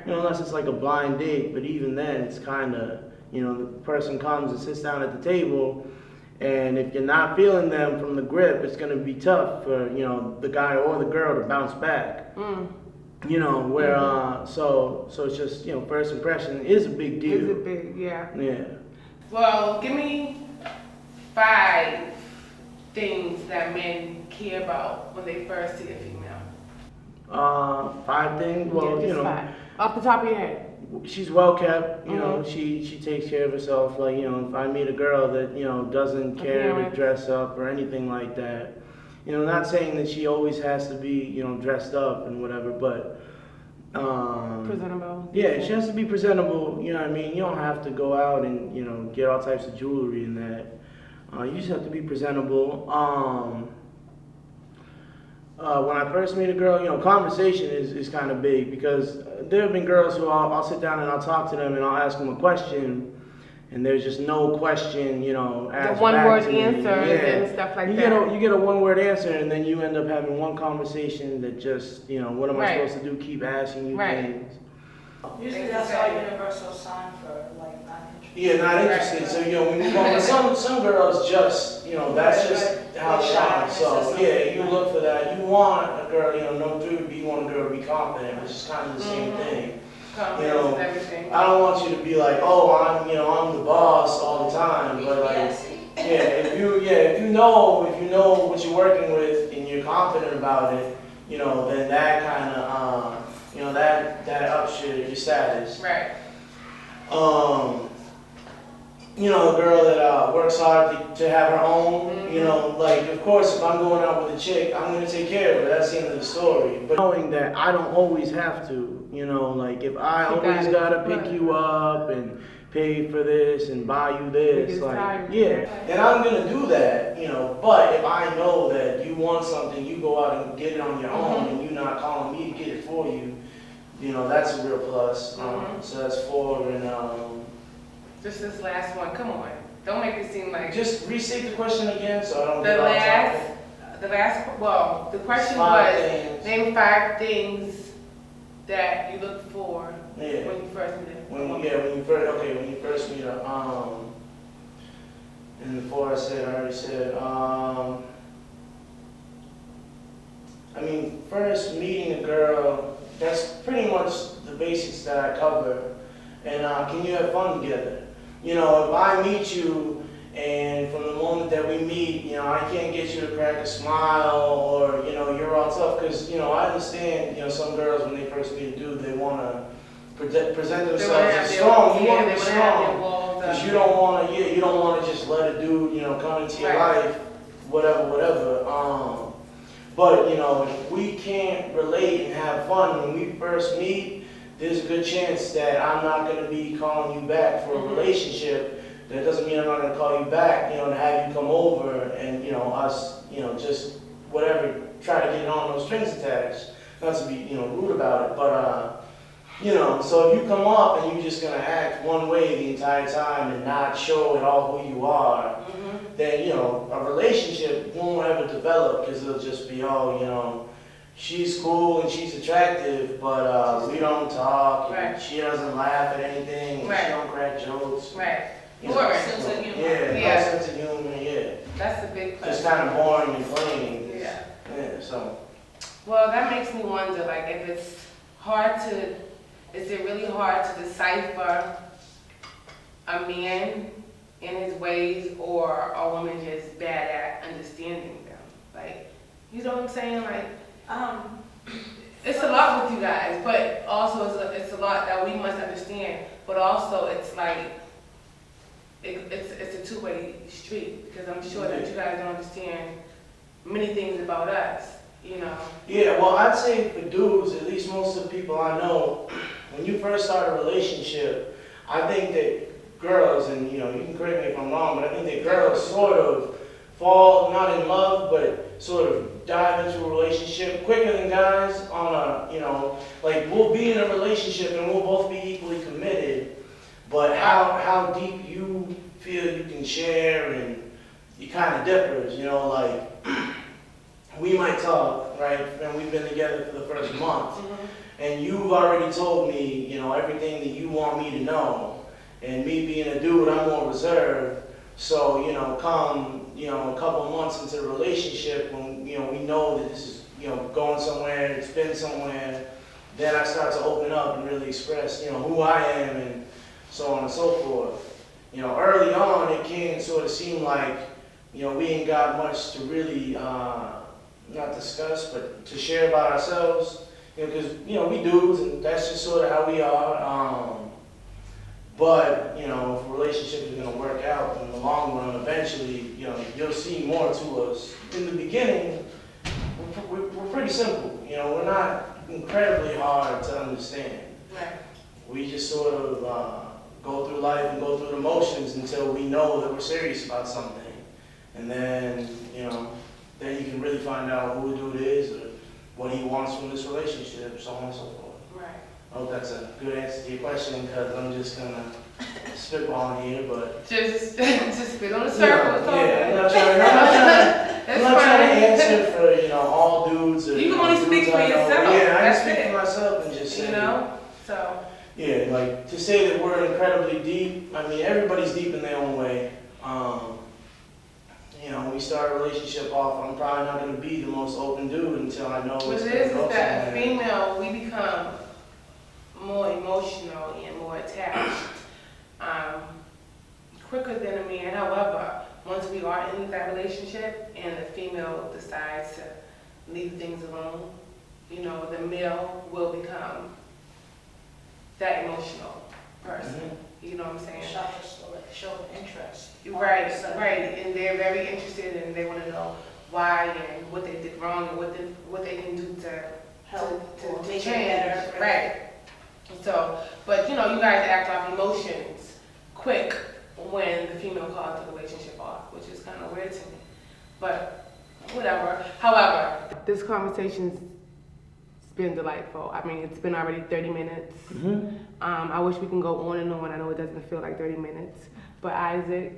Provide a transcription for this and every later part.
You know, unless it's like a blind date, but even then, it's kind of, you know, the person comes and sits down at the table, and if you're not feeling them from the grip, it's going to be tough for, you know, the guy or the girl to bounce back. You know, where, so it's just, you know, first impression is a big deal. It's a big, yeah. Yeah. Well, give me 5 things that men care about when they first see a female. 5 things. Well, yeah, just you know, 5. Off the top of your head. She's well kept. You know, she takes care of herself. Like, you know, if I meet a girl that, you know, doesn't care to dress up or anything like that, you know, not saying that she always has to be, you know, dressed up and whatever, but presentable. Yeah, she has to be presentable. You know what I mean? You don't have to go out and, you know, get all types of jewelry and that. You just have to be presentable. When I first meet a girl, you know, conversation is kind of big, because there have been girls who I'll sit down and I'll talk to them and I'll ask them a question, and there's just no question, you know, asked the one-word back to me. answers and stuff like that. that. You get a one-word answer, and then you end up having one conversation that just, you know, what am I supposed to do? Keep asking you things. Usually that's our universal sign for like not interested. Yeah, not interested. So, you know, we move on. But some girls just, you know, that's just how they are. So yeah, you look for that. You want a girl, you know, no dude, but you want a girl to be confident, which is kind of the same thing. Confidence, you know, everything. I don't want you to be like, oh, I'm the boss all the time. But like, if you know what you're working with and you're confident about it, you know, then that kind of, you know, that ups your status. Right. You know, a girl that works hard to have her own, you know, like, of course, if I'm going out with a chick, I'm going to take care of her. That's the end of the story. But knowing that I don't always have to, you know, like, if I always got to pick you up and pay for this and buy you this, like, and I'm going to do that, you know, but if I know that you want something, you go out and get it on your own, and you're not calling me to get it for you, you know, that's a real plus. So that's 4, and just this last one. Come on, don't make it seem like. Just restate the question again, so I don't. The question was, name 5 things that you look for when you first meet her. When you first meet her. And the 4 I already said. I mean, first meeting a girl, that's pretty much the basics that I cover. And can you have fun together? You know, if I meet you and from the moment that we meet, you know, I can't get you to crack a smile, or, you know, you're all tough, because, you know, I understand, you know, some girls when they first meet a dude, they want to present themselves as strong. You want to be strong, because you don't want to just let a dude, you know, come into your life, whatever. But, you know, if we can't relate and have fun when we first meet, there's a good chance that I'm not going to be calling you back for a relationship. That doesn't mean I'm not going to call you back, you know, to have you come over and, you know, us, you know, just whatever, try to get on those strings attached. Not to be, you know, rude about it, but, you know, so if you come up and you're just going to act one way the entire time and not show at all who you are, then, you know, a relationship won't ever develop, because it'll just be, oh, you know, she's cool and she's attractive, but we don't talk, and she doesn't laugh at anything, and she don't crack jokes. No sense of humor. No sense of humor, That's the big question. Just kind of boring and plain. So. Well, that makes me wonder, like, if is it really hard to decipher a man in his ways, or are women just bad at understanding them? Like, you know what I'm saying? Like, it's a lot with you guys, but also it's a lot that we must understand. But also it's like it's a two-way street, because I'm sure that you guys don't understand many things about us, you know. Yeah, well, I'd say for dudes, at least most of the people I know, when you first start a relationship, I think that girls, and, you know, you can correct me if I'm wrong, but I think that girls sort of fall not in love, but sort of dive into a relationship quicker than guys on a, you know, like, we'll be in a relationship and we'll both be equally committed, but how deep you feel you can share, and it kind of differs, you know, like, we might talk, right? And we've been together for the first month. And you've already told me, you know, everything that you want me to know. And me being a dude, I'm more reserved. So, you know, come, you know, a couple months into the relationship, when, you know, we know that this is, you know, going somewhere, it's been somewhere, then I start to open up and really express, you know, who I am and so on and so forth. You know, early on, it can sort of seem like, you know, we ain't got much to really, not discuss, but to share about ourselves. You know, because, you know, we dudes, and that's just sort of how we are. But, you know, if a relationship is going to work out in the long run, eventually, you know, you'll see more to us. In the beginning, we're pretty simple. You know, we're not incredibly hard to understand. Right. We just sort of go through life and go through the motions until we know that we're serious about something. And then, you know, then you can really find out who the dude is or what he wants from this relationship, so on and so forth. Right. I hope that's a good answer to your question, because I'm just gonna spitball here, but Just spit on the circle. I'm not trying to answer for, you know, all dudes. Or, You can only speak dudes for I know. yourself. Yeah, I That's can speak it. for myself and just say, You know, so. Yeah, like to say that we're incredibly deep. I mean, everybody's deep in their own way. You know, when we start a relationship off, I'm probably not going to be the most open dude until I know What it's it going is to go that somewhere. female, we become more emotional and more attached quicker than a man. However, once we are in that relationship and the female decides to leave things alone, you know, the male will become that emotional person. You know what I'm saying? Show interest. Right, and they're very interested and they want to know why and what they did wrong and what they can do to Help or to make it change. better. Right. So, but you know, you guys act off emotions quick when the female calls the relationship off, which is kind of weird to me. But whatever. However, this conversation's been delightful. I mean, it's been already 30 minutes. I wish we can go on and on. I know it doesn't feel like 30 minutes. But Isaac,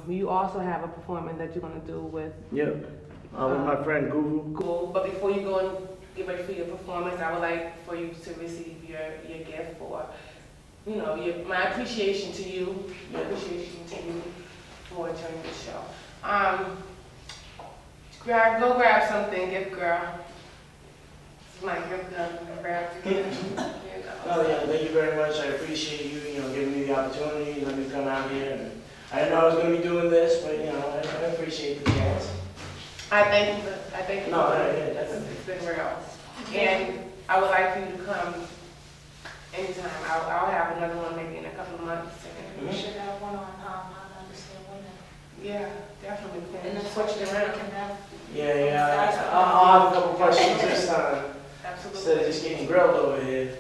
you also have a performance that you're going to do with Yep. With my friend Guru. Cool. But before you go and get ready for your performance, I would like for you to receive your gift for, you know, my appreciation to you. My appreciation to you for joining the show. Go grab something, gift girl. It's my gift girl. Grab Oh yeah, thank you very much. I appreciate you, you know, giving me the opportunity, let me come out here. And I didn't know I was going to be doing this, but you know, I appreciate the chance. I thank you. No, for yeah, it. definitely. It's been real. And I would like for you to come anytime. I'll have another one maybe in a couple of months. We should have one on how to understand women. Yeah, definitely. And then Switch it around. Yeah. I'll have a couple questions this time. Absolutely. Instead of just getting grilled over here.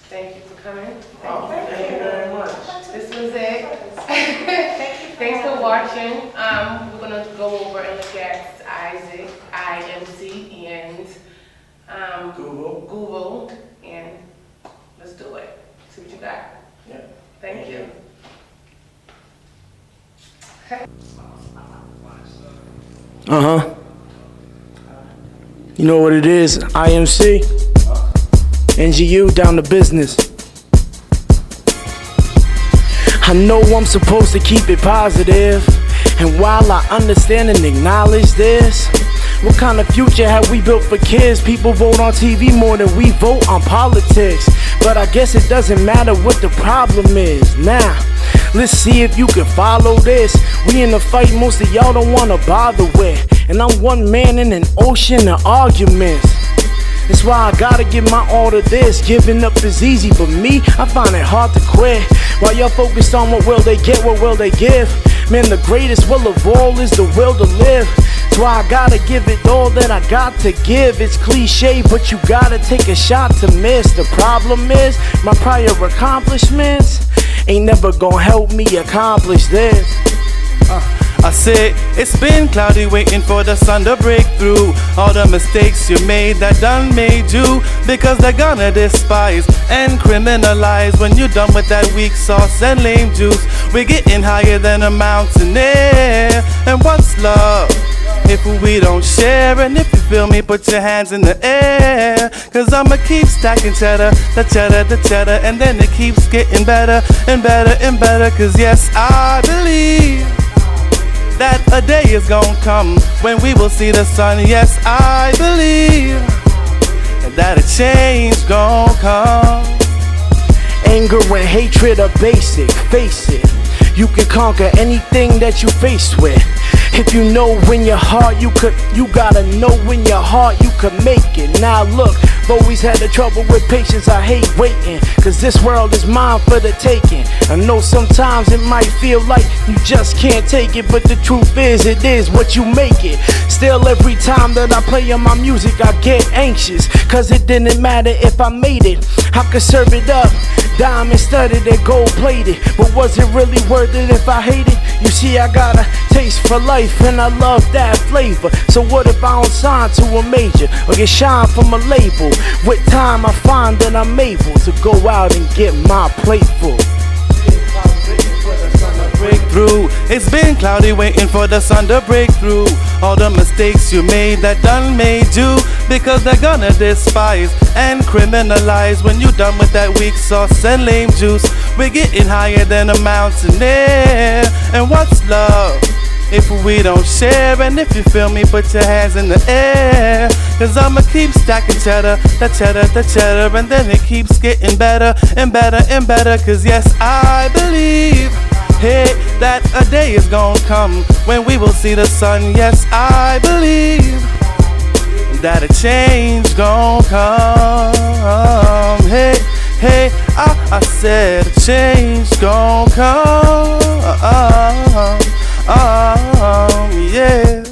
Thank you for coming. Thank you very much. This was it. Thank you. Thanks for watching. We're gonna go over and look at Isaac, IMC, and Google, and let's do it. See what you got. Yeah. Thank you. You know what it is? IMC, NGU, down to business. I know I'm supposed to keep it positive, and while I understand and acknowledge this, what kind of future have we built for kids? People vote on TV more than we vote on politics, but I guess it doesn't matter what the problem is. Now, let's see if you can follow this. We in a fight most of y'all don't wanna bother with, and I'm one man in an ocean of arguments. That's why I gotta give my all to this. Giving up is easy, but me, I find it hard to quit. While y'all focused on what will they get, what will they give? Man, the greatest will of all is the will to live. That's why I gotta give it all that I got to give. It's cliche, but you gotta take a shot to miss. The problem is, my prior accomplishments ain't never gonna help me accomplish this. I say it's been cloudy waiting for the sun to break through. All the mistakes you made that done made you, because they're gonna despise and criminalize when you're done with that weak sauce and lame juice. We're getting higher than a mountain air. And what's love? if we don't share. And if you feel me, put your hands in the air. Cause I'ma keep stacking cheddar, the cheddar, the cheddar. And then it keeps getting better and better and better. Cause yes, I believe that a day is gonna come when we will see the sun. Yes, I believe that a change gon' come. Anger and hatred are basic, face it. You can conquer anything that you face with. If you know in your heart you gotta know in your heart you could make it. Now look, I've always had the trouble with patience, I hate waiting. Cause this world is mine for the taking. I know sometimes it might feel like you just can't take it, but the truth is, it is what you make it. Still every time that I play on my music I get anxious. Cause it didn't matter if I made it, I could serve it up, diamond studded and gold plated. But was it really worth it if I hate it? You see, I got a taste for life and I love that flavor. So what if I don't sign to a major or get shine from a label? With time I find that I'm able to go out and get my plate full. Breakthrough. It's been cloudy waiting for the sun to break through. All the mistakes you made that done made you, because they're gonna despise and criminalize when you done with that weak sauce and lame juice. We're getting higher than a mountain air. And what's love if we don't share? And if you feel me, put your hands in the air. Cause I'ma keep stacking cheddar, the cheddar, the cheddar. And then it keeps getting better and better and better. Cause yes, I believe, hey, that a day is gonna come when we will see the sun. Yes, I believe that a change gonna come. Hey, hey, I said a change gonna come. Yeah.